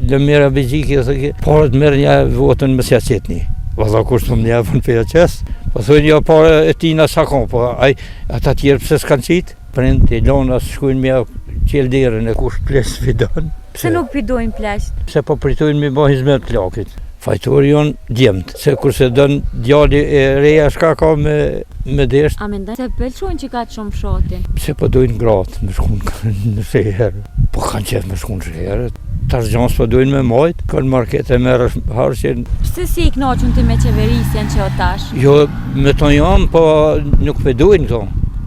lëmira Belgjiki, parët merë një votën më sjaqetni. Valla kush të më një vën për jaqes, po thujnë jo parë e tina sakon, po ata tjerë pse s'kanë qitë, prind të lona shkujnë me qelderën e kush ples vidon. Pse nuk pidojnë plesh? Pse po pritojnë me bo hizmet plakit. Fajtori jonë djemët, se kurse dënë djali e reja shka ka me desht. A mendoj se pëlqojnë që ka të shumë fshatin? Pse po dojnë gratë me shkun në sheherë. Po kanë qef me shkun sheherë. Tash gjanës po dojnë me majtë, kanë market e merë harqen. Pse si i knaqën ti me qeverisjen që o tash? Jo, me ton jam, po nuk pe dojnë këto.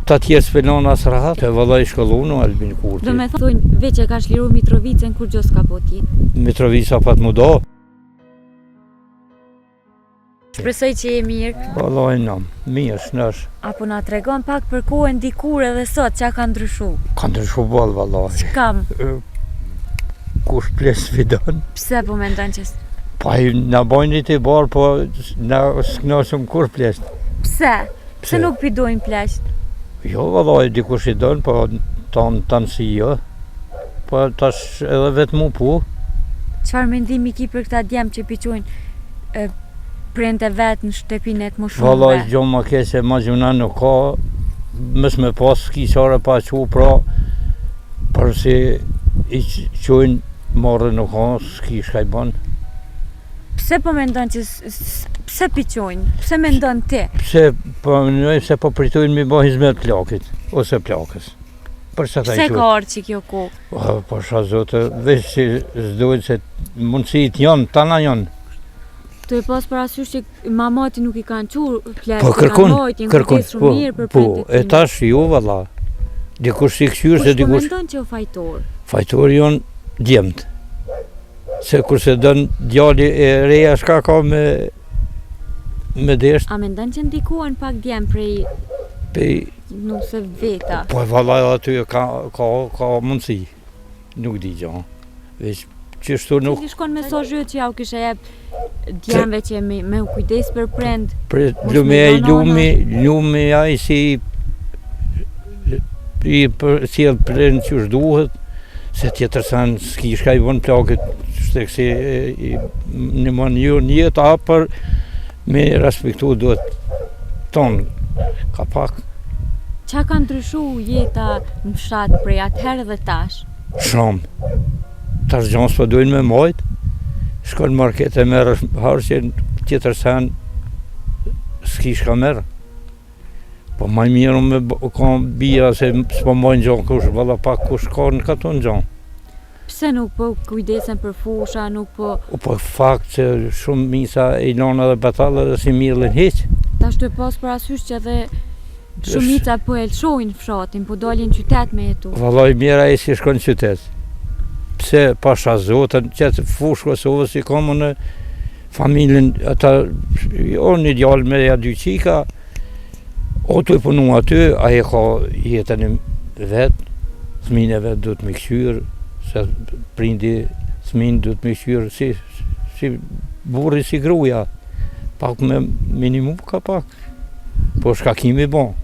Ta tjerë s'pelon as rahat, e valla i shkollu Albin Kurti. Do me thonë, veç e ka shliru Mitrovicën kur gjo s'ka po ti? Mitrovica pat mu do. Shpresoj që je mirë. Valla i nam, mirë, shnash. Apo na tregon pak për kohën dikur edhe sot, qa ka ndryshu? Ka ndryshu ball, valla. Ç'kam? Kush ples vidon. Pse po mendon që... Pa i na bojnë të barë, po na s'knaqëm kur ples. Pse? Pse nuk pidojnë plesh? Jo, valla, dikush i donë, po tanë si jo. Po tash edhe vetë mu pu. Çfarë mendimi ki për këta djemë që piqojnë prente vetë në shtepinet më shumë? Valla, gjonë ma kese, ma gjuna nuk ka, mës me pas kisare pa që pra, përsi i qojnë marrë nuk ka, s'ki shkaj banë. Pse po mendon që pse piqojnë? Pse mendon ti? Pse po mendoj se po pritojnë mi bo hizmet plakit, ose plakës. Pse ka orë që kjo ku? Po sha zote, veç që s'dojnë se mundësit janë, tana janë. Tu e pas parasysh që mamati nuk i kanë qurë plesh, po kërkon, shumë mirë për po, e tash jo valla. Dikush si këshyrë se dikush... Kush po mendon që o fajtor? Fajtori jonë djemët. Se kurse dënë djali e reja shka ka me desht. A mendon që ndikuan pak djemë prej... Nuk se veta? Po valla aty ka mundësi. Nuk di gjo. Veç qështu nuk... Që shkon mesazhe që ja u kishe jep djemëve që me u kujdes për prend? Lumi ai si i sjell prend që shduhet, se tjetër san s'ki shka i von plakët, shte kësi në mon një jetë apër me respektu duhet tonë, ka pak. Qa ka ndryshu jeta në fshat prej atëherë dhe tash? Shumë. Tash gjanës po dojnë me majtë, shkon market e merë harqen, tjetër sen s'ki shka merë. Po maj mirë me ka bia se s'po majnë gjanë kush, valla pak kush ka në katon gjanë. Pse nuk po kujdesen për fusha, nuk po... Po fakt që shumë misa i lona dhe batalla dhe si mirën heq. Tash të pas parasysh që edhe shumica po e lëshojnë fshatin, po dalin qytet me jetu. Valla i mjera e si shkon qytet. Pse pasha zotën, qëtë fush Kosovës i komu në familjen, ata, o një djallë me ja dy qika, o të i punu aty, a e ka jetën e vetë, thmin e vetë du të me këshyrë, se prindi thmin du të me këshyrë, si burri si gruja, pak me minimum ka pak, po shka kimi bon.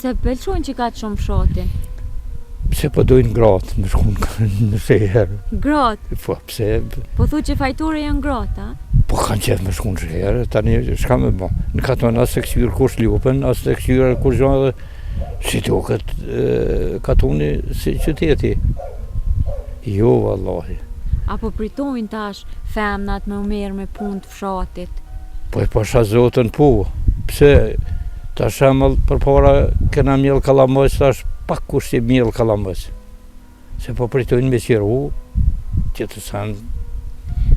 Se pëlqojnë që ka të shumë fshatin? Pse po dojnë gratë me shkun në sheherë. Gratë? Po, pse... Po thu që fajtore janë gratë, a? Po kanë qef me shkun në sheherë, tani shka me bo. Në katon asë të këshyrë kush ljupen, asë të këshyrë kur gjonë dhe... Si të këtë katoni si qyteti. Jo, vallahi. Apo pritojnë tash femnat me umerë me punë të fshatit? Po e pasha zotën po. Pse... Ta shemëll për para këna mjellë kalamës, tash pak kush që mjellë kalamës. Se po pritojnë me qiru, që të sanë.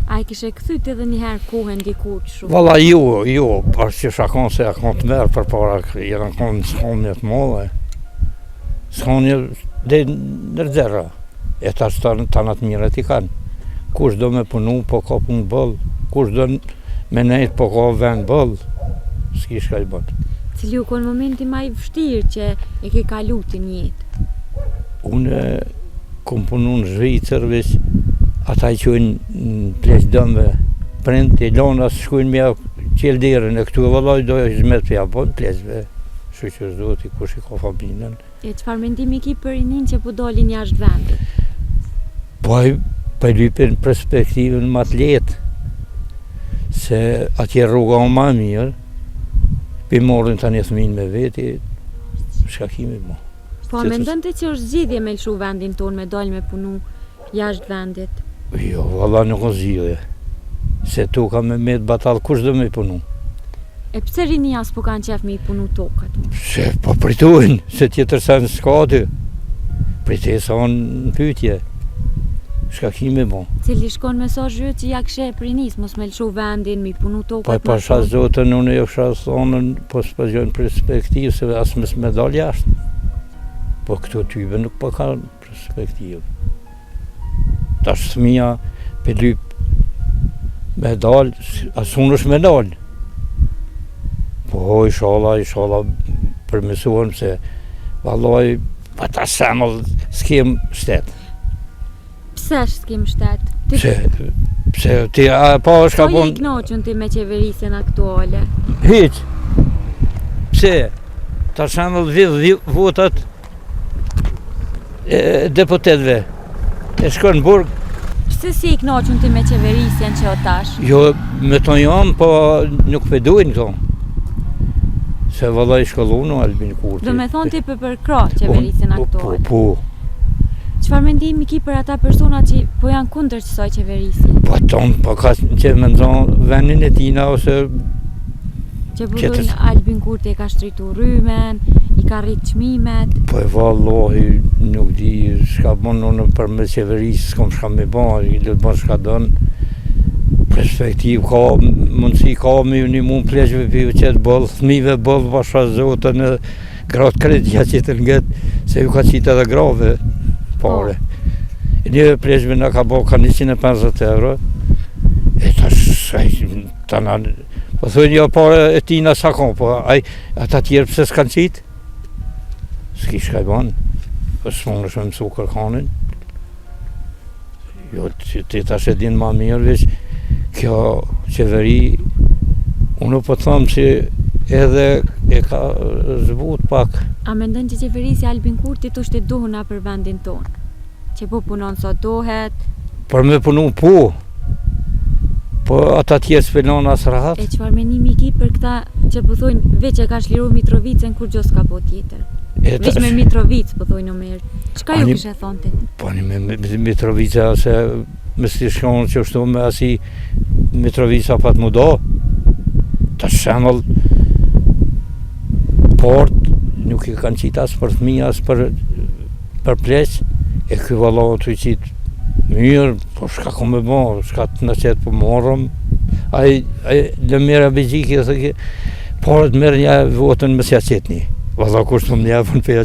A i kishe këthyt edhe njëherë kohën dikur që shumë? Valla jo, pas që shakon se akon të merë për para, jena akon në shkonje të modhe. Shkonje dhe nërdera, e tash tanat mirët i kanë. Kush do me punu, po ka punë bëllë, kush do me nejtë, po ka vend bëllë, s'ki shka i bëtë. Cili u konë momenti ma i vështirë që e ke kalu të njëtë? Unë kom punu në Zvicër, veç ata i qojnë në pleq dëmve, prend të lona së shkojnë me qelderën e këtu e vallaj do e hizmet për japon pleqve, shu që zdo t'i kush i ka familjen. E qëfar mendimi ki për inin që po dolin jashtë vendit? Po për lypin perspektivën më të letë, se atje rruga o ma mirë, për morën tani fëmin me veti, shkakimi mo. Po, mendon ti që është zgjidhje me lëshu vendin tonë, me dalë me punu jashtë vendit? Jo, valla nuk o zgjidhje, se tu ka me met batal, kush do me punu? E pse rinia s'po kanë qef me i punu tokët? Se po pritojnë, se tjetër sa në s'ka ty, pritesa në pytje. Shkakimi mo. Cili shkon mesazh që ja këshe prinis, mos me lëshu vendin, mi punu tokët? Po e pasha zotën, unë jo kësha thonën, po s'pëgjojnë perspektivë, se as mes me dal jashtë. Po këto tybe nuk po kanë perspektivë. Tash fëmija për lyp me dal, as unë është me dal. Po ishala përmesuan se vallaj, pa ta semëll s'kem shtetë. Pse s'kem shtetë? Pse ti pa është ka Po bon... i knoqën ti me qeverisjen aktuale? Hiq. Pse? Ta semëll vidh votat deputetve. E shkon në burg. Pse si i knoqën ti me qeverisjen që o tash? Jo, me ton jam, po nuk pëdujnë këto. Se valla i shkollunu Albin Kurti. Do me thonë ti përkra qeverisjen aktuale? Po. Çfarë mendimi ki për ata persona që po janë kundër kësaj qeverisje? Po tonë, po ka që mendon vendin e tina ose... Që budojnë Albin Kurti e ka shtritu rrymen, i ka rrit çmimet. Po e vallahi nuk di shka bon unë për me qeverisë, s'kom shka me bon, i do të bon shka dënë. Perspektiv ka, mundësi ka me një mund pleqve për qëtë bëllë, thmive bëllë pasha zotën e gratë kredja që të ngëtë, se ju ka qitë edhe grave pare. Një pleqve në ka bo ka 150 euro, e ta në... Po thujnë jo pare e tina sa ka, po ata tjerë pëse s'kanë qitë? S'ki shka i banë, po s'monë është me mësu kërkanin. Jo, ti ta shë din ma mirë, veç kjo qeveri, unë po thëmë që edhe e ka zbut pak. A mendon që qeverisja Albin Kurti të shte duhuna për vendin tonë? Që po punon sa dohet? Për me punu po ata tjerë s'pilon as rahat. E çfarë mendimi ki për këta që po thojnë veç e ka shliru Mitrovicën kur gjo s'ka po tjetër? Veç me Mitrovic po thojnë omerë. Çka ju kishe thonë ti? Po me Mitrovica se me s'ti shkonë që shtu me asi Mitrovica pat mu do. Ta shemëll port nuk i kanë qitë as për thmija as për pleq. E ky vallohet të i qitë mirë, po shka ku me bo, shka të në qetë po morëm. Ai lëmira Begjiki, porët merë një votën më s'ja qetni. Valla kushtë më një vën për ja